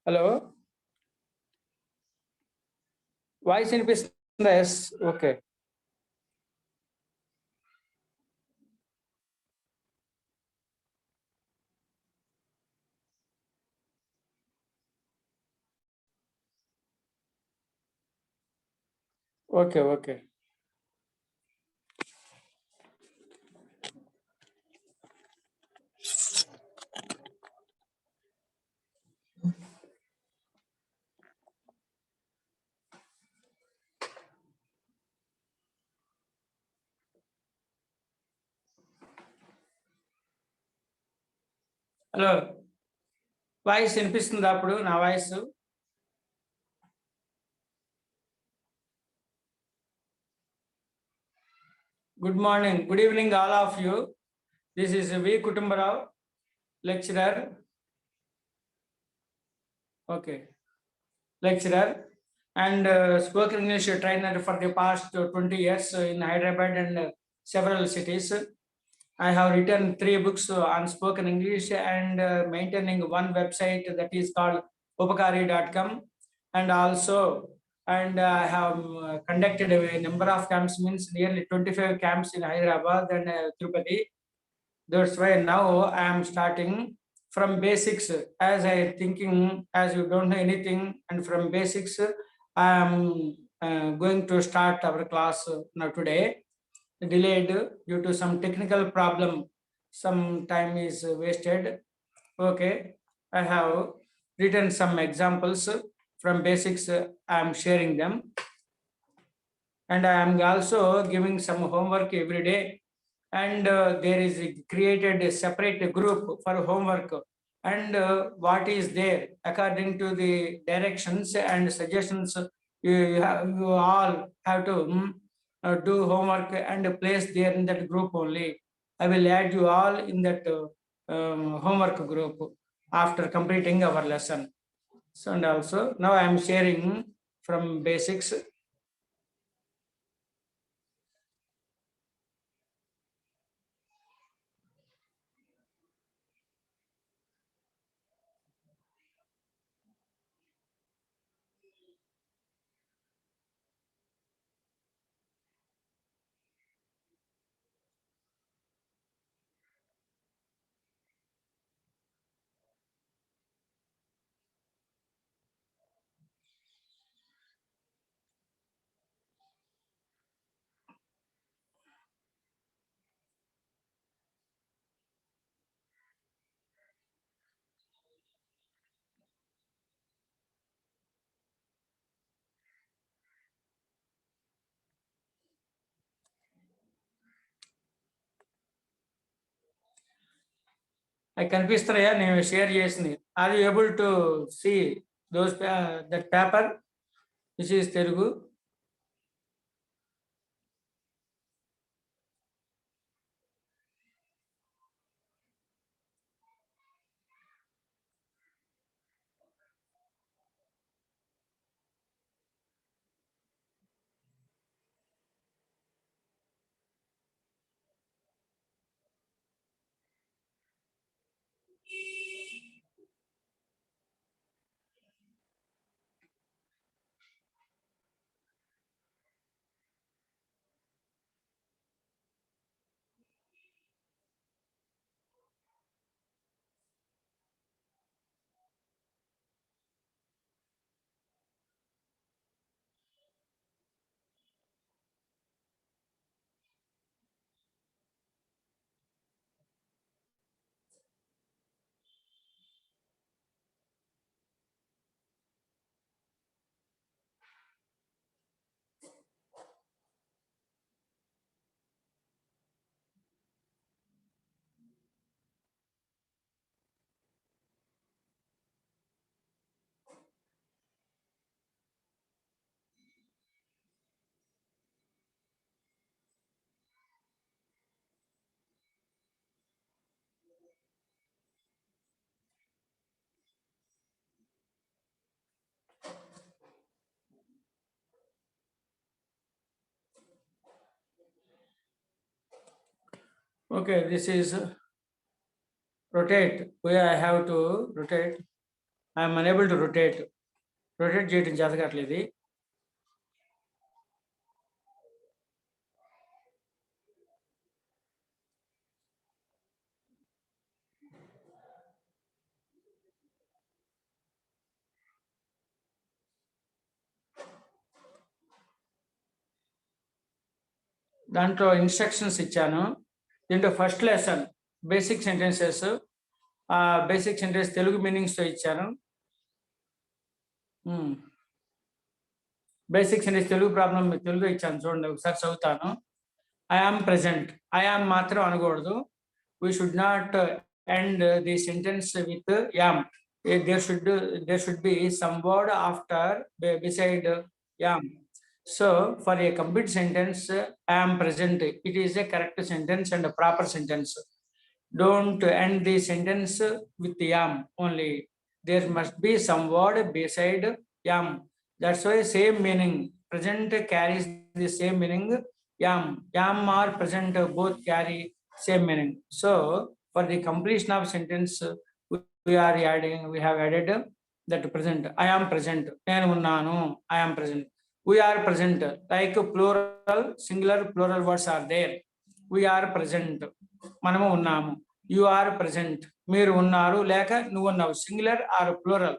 Hello voice వినిపిస్తుందా? Yes, okay. Okay, okay. Hello, voice వినిపిస్తుందా? అప్పుడు నా voice good morning, good evening all of you. This is V Kutumbarao, lecturer. Okay, lecturer and spoken English trainer for the past 20 years in Hyderabad and several cities. I have written 3 books on spoken English and maintaining one website that is called upakari.com, and also I have conducted a number of camps, means nearly 25 camps in Hyderabad and Tirupati. That's why now I am starting from basics, as I thinking as you don't know anything, and from basics I am going to start our class now today. Delayed due to some technical problem, some time is wasted. Okay, I have written some examples from basics. I am sharing them, and I am also giving some homework every day, and there is created a separate group for homework, and what is there according to the directions and suggestions, you all have to do homework and place there in that group only. I will add you all in that homework group after completing our lesson. So, and also now I am sharing from basics. I కనిపిస్తున్నాయా నేను share చేసింది? Are you able to see those that paper which is Telugu? Okay, this is rotate. Where I have to rotate. I'm unable to rotate చేయడం జరగట్లేదు. దాంట్లో instructions ఇచ్చాను. దీంట్లో first lesson basic sentences, basic sentence Telugu మీనింగ్స్తో ఇచ్చాను. Basic sentence Telugu problem Telugu ఇచ్చాను, చూడండి ఒకసారి చదువుతాను. I am present. I am మాత్రం అనకూడదు. We should not end the sentence with am. there should be some word after beside yam. So for a complete sentence, I am present, it is a correct sentence and a proper sentence. Don't end the sentence with yam only. There must be some word beside yam. That's why same meaning. Present carries the same meaning. Yam or present both carry same meaning. So for the completion of sentence, we have added that present. I am present. నేను ఉన్నాను. I am present. We are present. Like plural, singular, plural words are there. We are present. మనము ఉన్నాము. You are present. మీరు ఉన్నారు లేక నువ్వు ఉన్నావు. Singular or plural.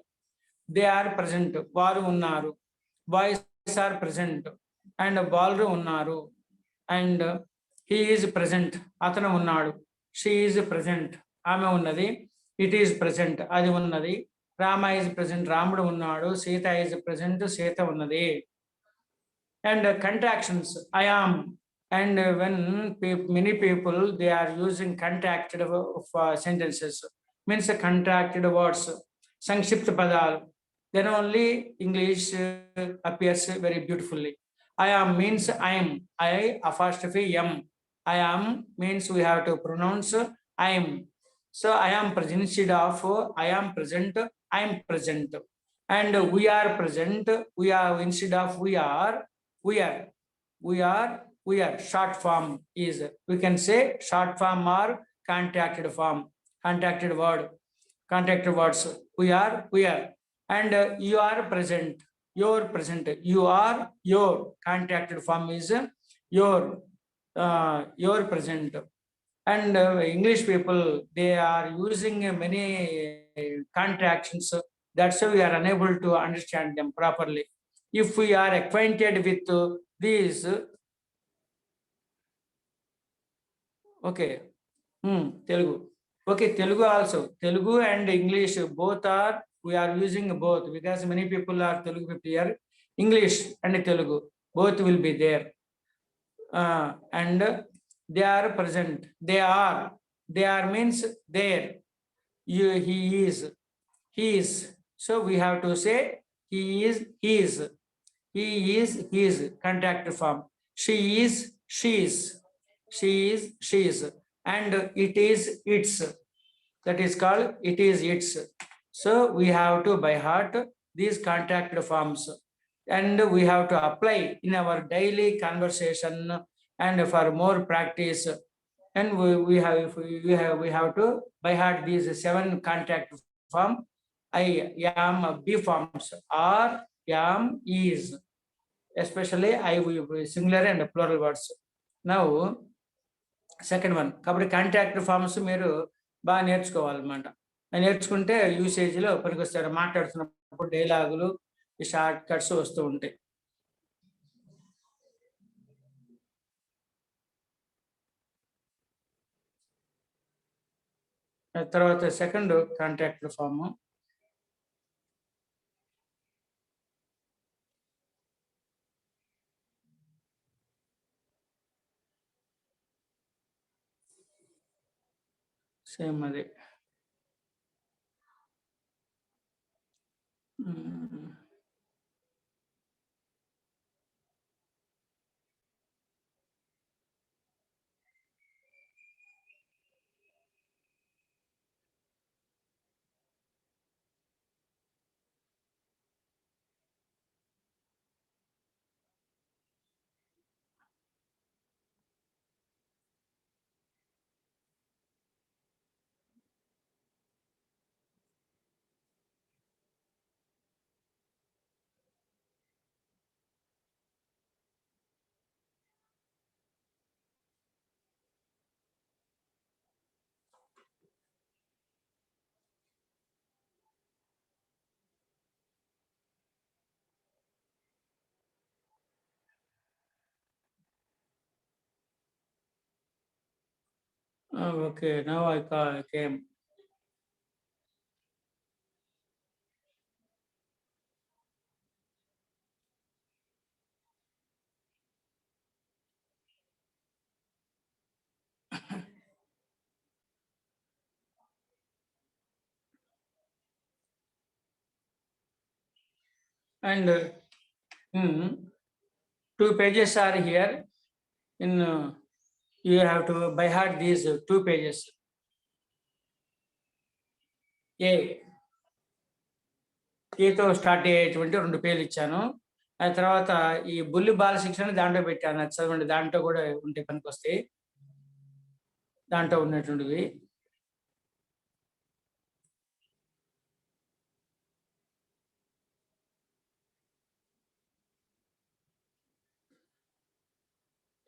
They are present. వారు ఉన్నారు. Boys are present. అండ్ బాలురు ఉన్నారు. And he is present. అతను ఉన్నాడు. She is present. ఆమె ఉన్నది. It is present. అది ఉన్నది. Rama is present. రాముడు ఉన్నాడు. Sita is present. సీత ఉన్నది. And contractions, I am. And when many people they are using contracted sentences, means contracted words, sankshipta padalu, then only English appears very beautifully. I am means I am. I apostrophe m. I am means we have to pronounce I am. So I am present instead of I am present, I am present. And we are present, we are instead of we are. We are short form is, we can say short form or contracted form, contracted words. We are. And you are present, your present. You are, your contracted form is your present. And English people, they are using many contractions. That's why we are unable to understand them properly. If we are acquainted with these, okay, Telugu. Okay, Telugu also. Telugu and English both are, we are using both because many people are Telugu people here. English and Telugu both will be there. And they are present. They are means there. He is. So we have to say he is, contracted form. She is, and it is, its. That is called it is, its. So we have to by heart these contracted forms, and we have to apply in our daily conversation and for more practice. And we have to by heart these 7 contracted form. I am, be forms, are, am, is, especially I singular and plural words. Now second one కాబట్టి contract forms మీరు బాగా నేర్చుకోవాలన్నమాట. నేర్చుకుంటే యూసేజ్లో పనికొస్తారు. మాట్లాడుతున్నప్పుడు డైలాగులు, ఈ short cuts వస్తూ ఉంటాయి. తర్వాత సెకండ్ కాంట్రాక్ట్ ఫామ్, సేమ్ అదే. Okay, now I came. And two pages are here. In you have to by heart these two pages. ఏతో స్టార్ట్ అయ్యేటువంటి 2 పేర్లు ఇచ్చాను. ఆ తర్వాత ఈ బుల్లి బాలశిక్ష అని దాంట్లో పెట్టాను. అది చదవండి. దాంట్లో కూడా ఉంటే పనికొస్తాయి. దాంట్లో ఉన్నటువంటివి.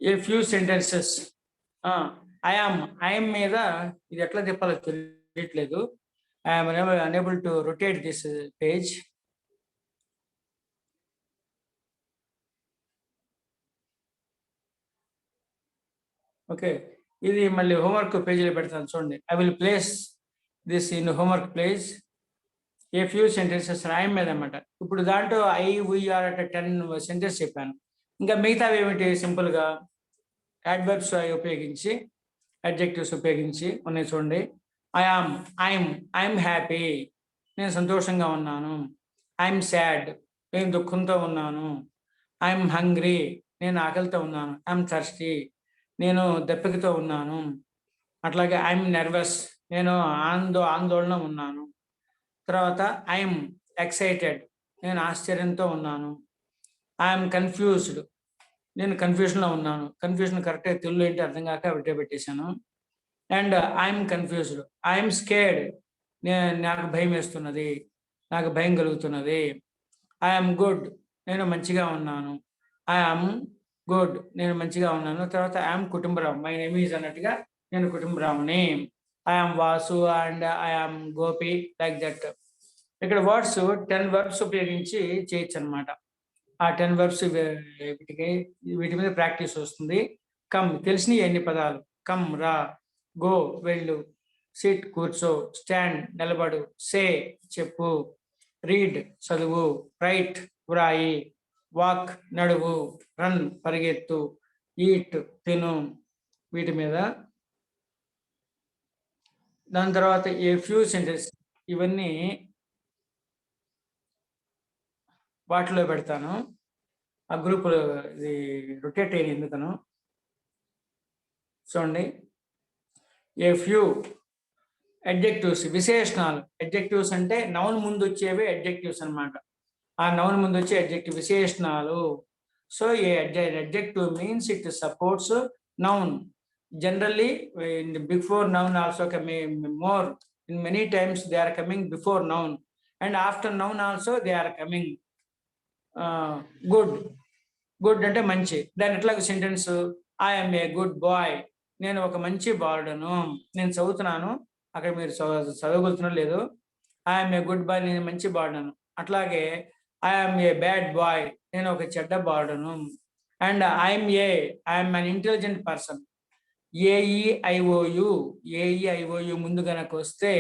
A few sentences. I am మీద ఇది ఎట్లా తిప్పాలో తెలియట్లేదు. I am unable to rotate this page. Okay. ఇది మళ్ళీ హోంవర్క్ పేజీలో పెడతాను చూడండి. I will place this in homework place. A few sentences I'm మీద అనమాట. ఇప్పుడు దాంట్లో ఐ, వి, ఆర్ అంటే 10 సెంటెన్స్ చెప్పాను. ఇంకా మిగతావి ఏమిటి సింపుల్‌గా యాడ్వర్బ్స్ ఉపయోగించి, అడ్జెక్టివ్స్ ఉపయోగించి ఉన్నాయి చూడండి. ఐఎమ్ హ్యాపీ, నేను సంతోషంగా ఉన్నాను. ఐఎమ్ సాడ్, నేను దుఃఖంతో ఉన్నాను. ఐఎమ్ హంగ్రీ, నేను ఆకలితో ఉన్నాను. ఐఎమ్ థర్స్టీ, నేను దప్పికతో ఉన్నాను. అట్లాగే ఐఎమ్ నెర్వస్, నేను ఆందోళన ఉన్నాను. తర్వాత ఐఎమ్ ఎక్సైటెడ్, నేను ఆశ్చర్యంతో ఉన్నాను. ఐఎమ్ కన్ఫ్యూజ్డ్, నేను కన్ఫ్యూషన్లో ఉన్నాను. కన్ఫ్యూజన్ కరెక్ట్గా తెలుగులో ఏంటి అర్థం కాక విటే పెట్టేశాను. And I'm confused. I'm scared, నాకు భయం వేస్తున్నది, నాకు భయం కలుగుతున్నది. ఐఎమ్ గుడ్, నేను మంచిగా ఉన్నాను. ఐఎమ్ గుడ్, నేను మంచిగా ఉన్నాను. తర్వాత I'm Kutumbarao, my name is అన్నట్టుగా నేను కుటుంబరావుని. I'm Vasu and I'm Gopi, like that. ఇక్కడ వర్డ్స్ 10 వర్బ్స్ ఉపయోగించి చేయొచ్చు అనమాట. ఆ 10 వర్బ్స్ వీటి మీద ప్రాక్టీస్ వస్తుంది. కమ్ తెలిసినవి ఎన్ని పదాలు. కమ్ రా, గో వెళ్ళు, సిట్ కూర్చో, స్టాండ్ నిలబడు, సే చెప్పు, రీడ్ చదువు, రైట్ వ్రాయి, వాక్ నడువు, రన్ పరిగెత్తు, ఈట్ తిను. వీటి మీద. దాని తర్వాత ఏ ఫ్యూ సెంటెన్స్ ఇవన్నీ వాటిలో పెడతాను. ఆ గ్రూపులో ఇది రొటేట్ అయ్యింది ఎందుకను చూడండి. ఏ ఫ్యూ అడ్జెక్టివ్స్, విశేషణాలు. అడ్జెక్టివ్స్ అంటే నౌన్ ముందు వచ్చేవి అడ్జెక్టివ్స్ అనమాట. ఆ నౌన్ ముందు వచ్చే అడ్జెక్టివ్ విశేషణాలు. So A adjective means it supports noun. Generally, in the before noun also more. In many times they are coming before noun, and after noun also they are coming. Good, good అంటే మంచి. దాని ఎట్లా sentence, I'm a good boy, నేను ఒక మంచి బాలుడను. నేను చదువుతున్నాను, అక్కడ మీరు చదవగలుగుతున్నారు లేదు. ఐఎమ్ ఏ గుడ్ బాయ్, నేను మంచి బాలుడను. అట్లాగే ఐఎమ్ ఏ బ్యాడ్ బాయ్, నేను ఒక చెడ్డ బాలుడను. And I'm an intelligent person. A E I O U ముందు కనుక వస్తే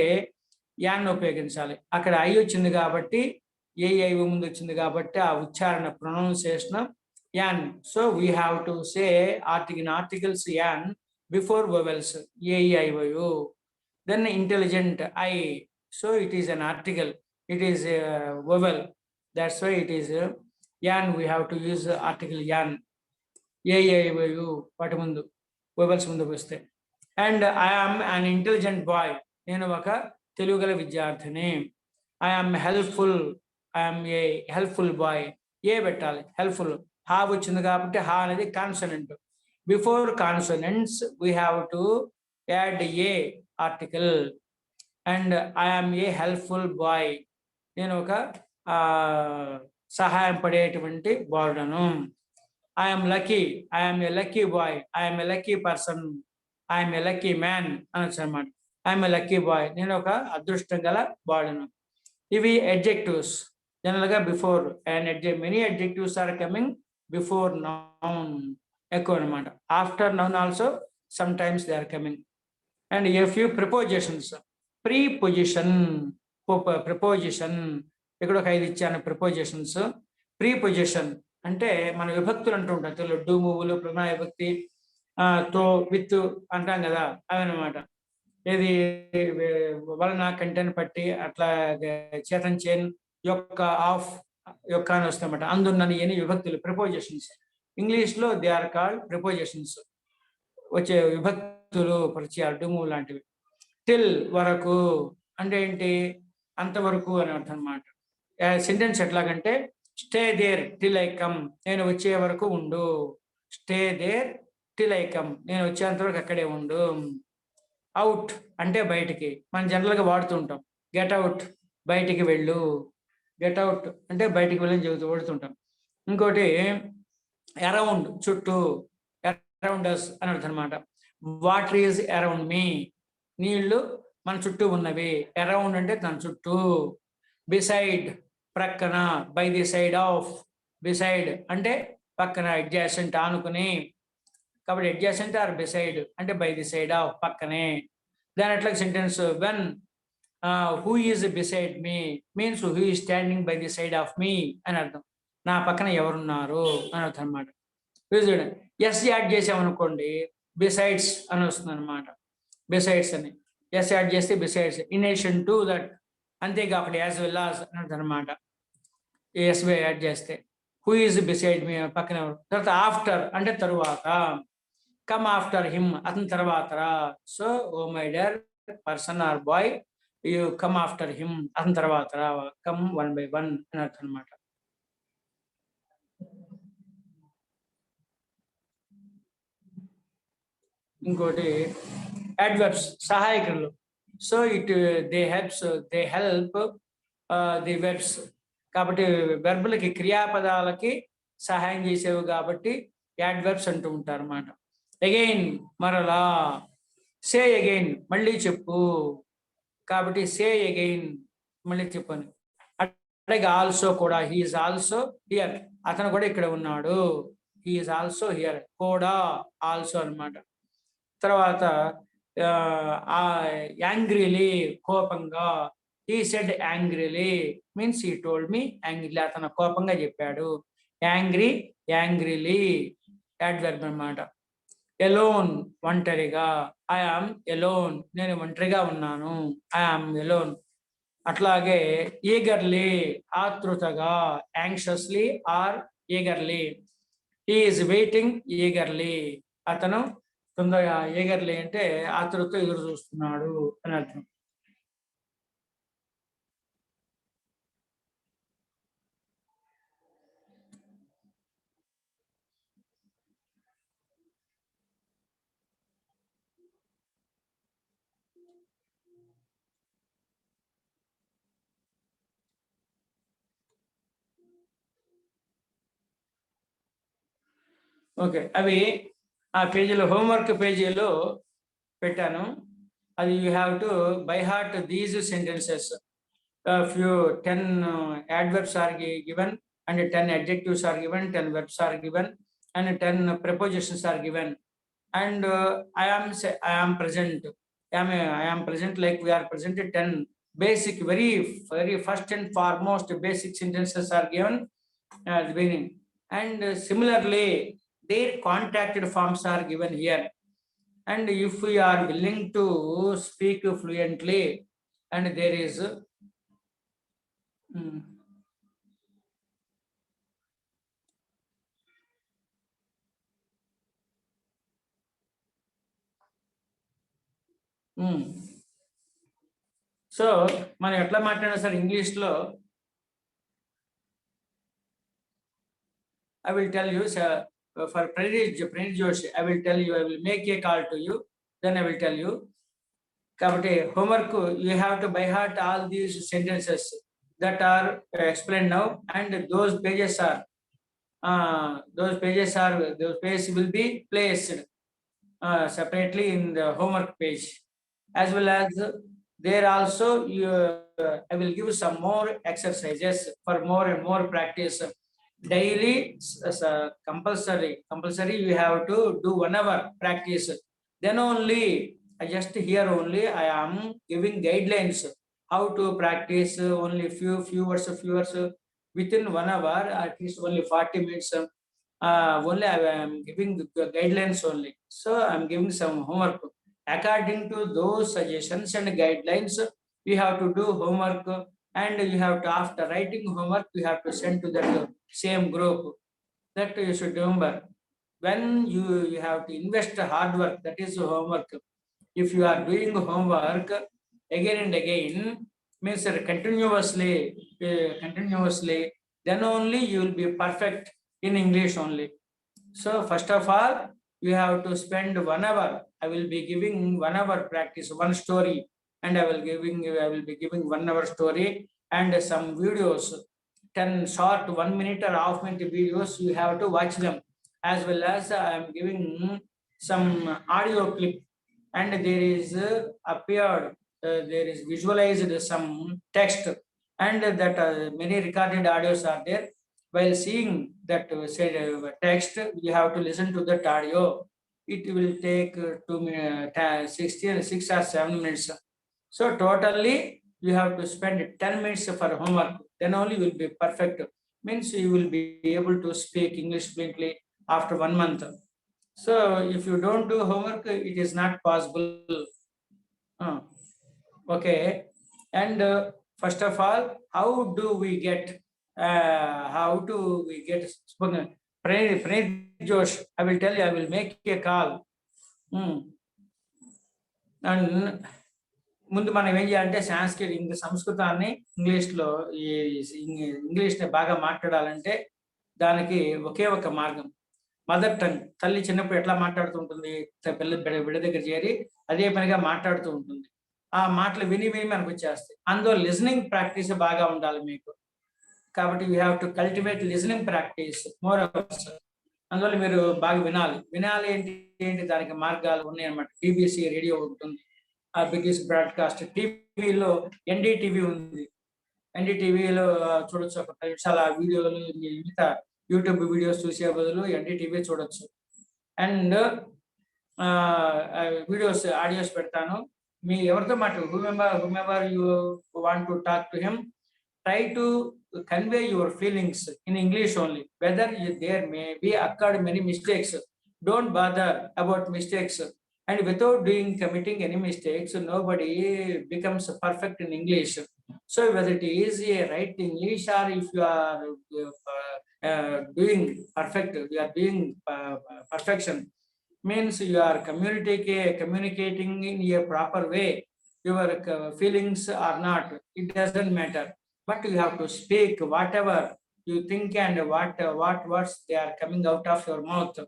యాన్ ఉపయోగించాలి. అక్కడ ఐ వచ్చింది కాబట్టి, ఏఐఓ ముందు వచ్చింది కాబట్టి ఆ ఉచ్చారణ pronunciation yan. So we have to say articles yan before vowels a, e, i, o, u. Then intelligent I. So it is an article. It is a vowel. That's why it is yan. We have to use article yan. A, e, i, o, u. వాటి ముందు vowels ముందుకు వస్తే. And I am an intelligent boy. నేను ఒక తెలుగుగల విద్యార్థిని. I am helpful. I am a helpful boy. ఏ పెట్టాలి, helpful. హా వచ్చింది కాబట్టి హా అనేది consonant. Before consonants we have to add a article. And I'm a helpful boy, నేను ఒక సహాయం పడేటువంటి బాలుడను. I'm lucky, I'm a lucky boy, I'm a lucky person, I'm a lucky man అనొచ్చు అనమాట. ఐఎమ్ ఏ లక్కీ బాయ్, నేను ఒక అదృష్టం గల బాలుడను. ఇవి అడ్జెక్టివ్స్. జనరల్గా before and many adjectives are coming before noun ఎక్కువ అనమాట. After noun also sometimes they are coming. and a few prepositions. Preposition, preposition, ఇక్కడ ఒక 5 ఇచ్చాను prepositions. Preposition అంటే మన విభక్తులు అంటూ ఉంటాం తెలుగు, డు, మూవులు, ప్రమాణ విభక్తి, తో, విత్ అంటాం కదా, అవన్నమాట. ఇది వలన, కంటెన్ పట్టి, అట్లా చేతన్, చేన్, యొక్క, ఆఫ్, యొక్క అని వస్తాయన్నమాట. అందున్నని అని విభక్తులు, ప్రిపోజిషన్స్. ఇంగ్లీష్లో దే ఆర్ కాల్డ్ ప్రిపోజిషన్స్. వచ్చే విభక్తులు, పరిచయాలు, డుము లాంటివి. టిల్, వరకు అంటే ఏంటి? అంతవరకు అని అర్థం అన్నమాట. సెంటెన్స్ ఎట్లాగంటే, stay there till I come, నేను వచ్చే వరకు ఉండు. Stay there till I come, నేను వచ్చేంత వరకు అక్కడే ఉండు. అవుట్ అంటే బయటికి, మనం జనరల్గా వాడుతూ ఉంటాం. గెట్ అవుట్, బయటికి వెళ్ళు. గెట్ అవుట్ అంటే బయటికి వెళ్ళని చెబుతూ వాడుతుంటాం. ఇంకోటి అరౌండ్, చుట్టూ, అరౌండ్ అస్ అని అర్థం అనమాట. వాటర్ ఈజ్ అరౌండ్ మీ, నీళ్లు మన చుట్టూ ఉన్నవి. అరౌండ్ అంటే తన చుట్టూ. బిసైడ్, ప్రక్కన. By the side of, beside అంటే పక్కన, అడ్జాసెంట్, ఆనుకుని. కాబట్టి అడ్జాసెంట్ ఆర్ బిసైడ్ అంటే బై ది సైడ్ ఆఫ్, పక్కనే. దాని అట్లా sentence, when who is beside me means who is standing by the side of me అని అర్థం. నా పక్కన ఎవరున్నారు అని అర్థం అనమాట. ఎస్ యాడ్ చేసామనుకోండి, బిసైడ్స్ అని వస్తుంది అనమాట. బిసైడ్స్ అని ఎస్ యాడ్ చేస్తే besides, in addition to that, అంతేకాకుండా యాజ్ వెల్ యాజ్ అని అర్థం అనమాట. ఎస్ యాడ్ చేస్తే. హూ ఈజ్ బిసైడ్ మీ, పక్కన. తర్వాత ఆఫ్టర్ అంటే తరువాత. కమ్ ఆఫ్టర్ హిమ్, అతని తర్వాత. So O my dear person or boy, you come after him, అతని తర్వాత. కమ్ వన్ బై వన్ అని అర్థం అనమాట. ఇంకోటి అడ్వర్బ్స్, సహాయకులు. So it they help the verbs. కాబట్టి వెర్బులకి, క్రియాపదాలకి సహాయం చేసేవి కాబట్టి యాడ్వర్బ్స్ అంటూ ఉంటారు అన్నమాట. అగైన్, మరలా. సే అగైన్, మళ్ళీ చెప్పు. కాబట్టి సే అగైన్, మళ్ళీ చెప్పని. అట్లాగే ఆల్సో కూడా, హీఈస్ ఆల్సో హియర్, అతను కూడా ఇక్కడ ఉన్నాడు. హీఈస్ ఆల్సో హియర్, కూడా, ఆల్సో అన్నమాట. తర్వాత యాంగ్రీలీ, కోపంగా. He said angrily means he told me angrily, అతను కోపంగా చెప్పాడు. యాంగ్రీ, యాంగ్రీలీ యాడ్వర్బ్ అన్నమాట. ఎలోన్, ఒంటరిగా. ఐ ఆమ్ ఎలోన్, నేను ఒంటరిగా ఉన్నాను. I am alone. అట్లాగే ఈగర్లీ, ఆతృతగా. Anxiously or eagerly. He is waiting eagerly, అతను తొందరగా, ఈగర్లీ అంటే ఆతృతతో ఎదురు చూస్తున్నాడు అని అర్థం. ఓకే, అవి ఆ పేజీలో, హోంవర్క్ పేజీలో పెట్టాను. అది you have to buy heart these sentences. Few 10 adverbs are given and 10 adjectives are given, 10 verbs are given and 10 prepositions are given. And I am present. I am present, like we are presented 10 basic, very first and foremost basic sentences are given at the beginning. And similarly, their contracted forms are given here. And if we are willing to speak fluently, and there is so మనం ఎట్లా మాట్లాడినా sir ఇంగ్లీష్లో, I will tell you, for Pranit Joshi, I will tell you, I will make a call to you, then I will tell you. కాబట్టి homework, you have to by heart all these sentences that are explained now, and those pages will be placed separately in the homework page, as well as there also I will give some more exercises for more and more practice. Daily compulsory you have to do 1 hour practice, then only I just here only I am giving guidelines how to practice only few words within 1 hour, at least only 40 minutes. Only I am giving the guidelines only. So I'm giving some homework. According to those suggestions and guidelines, we have to do homework, and you have to, after writing homework, you have to send to that same group. That you should remember. When you have to invest hard work, that is homework. If you are doing homework again and again, means continuously, then only you will be perfect in English only. So first of all, you have to spend 1 hour. I will be giving 1 hour practice, one story, and I will be giving 1 hour story and some videos, 10 short 1 minute or half minute videos. You have to watch them, as well as I am giving some audio clip, and there is appeared, there is visualized some text, and that many recorded audios are there. While seeing that said text, you have to listen to that audio. It will take 6 or 7 minutes. So totally you have to spend 10 minutes for homework, then only you will be perfect. Means you will be able to speak English fluently after 1 month. So if you don't do homework, it is not possible. Uh, okay. And first of all, how do we get spoken? Praneeth Josh, I will tell you, I will make a call. And ముందు మనం ఏం చేయాలంటే Sanskrit సంస్కృతాన్ని ఇంగ్లీష్లో ఇంగ్లీష్ని బాగా మాట్లాడాలంటే దానికి ఒకే ఒక మార్గం, మదర్ టంగ్. తల్లి చిన్నప్పుడు ఎట్లా మాట్లాడుతూ ఉంటుంది, బిడ్డ దగ్గర చేరి అదే పనిగా మాట్లాడుతూ ఉంటుంది. ఆ మాటలు విని విని మనకు వచ్చేస్తాయి. అందులో లిజనింగ్ ప్రాక్టీస్ బాగా ఉండాలి మీకు. కాబట్టి you have to cultivate listening practice more hours. అందువల్ల మీరు బాగా వినాలి ఏంటి దానికి మార్గాలు ఉన్నాయి అన్నమాట. BBC రేడియో ఉంటుంది, ఆ బిగ్గెస్ట్ బ్రాడ్కాస్ట్. టీవీలో NDTV ఉంది. NDTVలో చూడొచ్చు, ఒక 10 నిమిషాల వీడియోలు, మిగతా యూట్యూబ్ వీడియోస్ చూసే బదులు NDTV చూడొచ్చు. అండ్ వీడియోస్ ఆడియోస్ పెడతాను. మీ ఎవరితో whomever you want to talk to him, try to convey your feelings in English only. Whether there may be occurred many mistakes, don't bother about mistakes. And without committing any mistakes, nobody becomes perfect in English. So whether it is a right English, or if you are doing perfect, you are doing perfection, means you are communicating in a proper way. Your feelings are not, it doesn't matter, but you have to speak whatever you think and what words they are coming out of your mouth.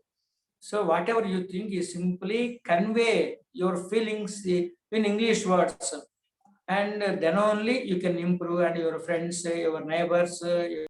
So whatever you think, you simply convey your feelings in English words, and then only you can improve, and your friends, your neighbors,